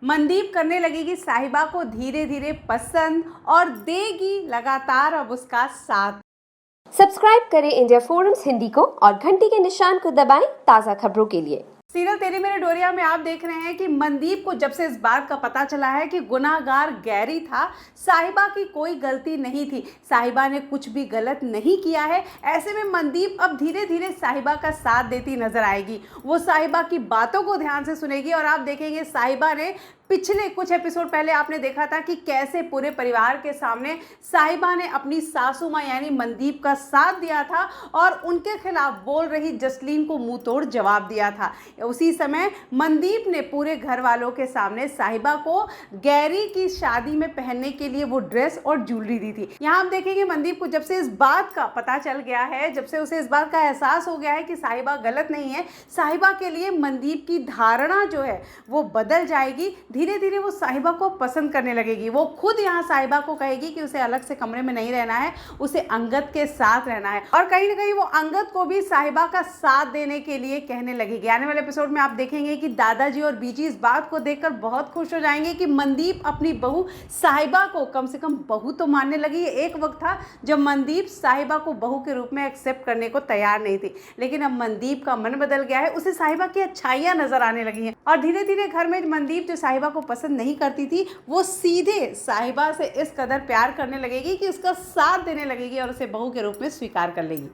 मनदीप करने लगेगी साहिबा को धीरे धीरे पसंद और देगी लगातार अब उसका साथ। सब्सक्राइब करें इंडिया फोरम्स हिंदी को और घंटी के निशान को दबाएं ताज़ा खबरों के लिए। सीरियल तेरी मेरे डोरिया में आप देख रहे हैं कि मनदीप को जब से इस बात का पता चला है कि गुनाहगार गैरी था, साहिबा की कोई गलती नहीं थी, साहिबा ने कुछ भी गलत नहीं किया है, ऐसे में मनदीप अब धीरे धीरे साहिबा का साथ देती नजर आएगी। वो साहिबा की बातों को ध्यान से सुनेगी और आप देखेंगे साहिबा ने पिछले कुछ एपिसोड पहले आपने देखा था कि कैसे पूरे परिवार के सामने साहिबा ने अपनी सासू माँ यानी मनदीप का साथ दिया था और उनके खिलाफ बोल रही जसलीन को मुंह तोड़ जवाब दिया था। उसी समय मनदीप ने पूरे घर वालों के सामने साहिबा को गैरी की शादी में पहनने के लिए वो ड्रेस और ज्वेलरी दी थी। यहाँ आप देखेंगे मनदीप को जब से इस बात का पता चल गया है, जब से उसे इस बात का एहसास हो गया है कि साहिबा गलत नहीं है, साहिबा के लिए मनदीप की धारणा जो है वो बदल जाएगी। धीरे धीरे वो साहिबा को पसंद करने लगेगी। वो खुद यहाँ साहिबा को कहेगी कि उसे अलग से कमरे में नहीं रहना है, उसे अंगद के साथ रहना है और कहीं ना कहीं वो अंगद को भी साहिबा का साथ देने के लिए कहने लगेगी। आने वाले एपिसोड में आप देखेंगे कि दादाजी और बीजी इस बात को देखकर बहुत खुश हो जाएंगे कि मनदीप अपनी बहू साहिबा को कम से कम बहू तो मानने लगी है। एक वक्त था जब मनदीप साहिबा को बहू के रूप में एक्सेप्ट करने को तैयार नहीं थी, लेकिन अब मनदीप का मन बदल गया है, उसे साहिबा की अच्छाइयाँ नजर आने लगी हैं और धीरे धीरे घर में मनदीप जो साहिबा को पसंद नहीं करती थी वो सीधे साहिबा से इस कदर प्यार करने लगेगी कि उसका साथ देने लगेगी और उसे बहू के रूप में स्वीकार कर लेगी।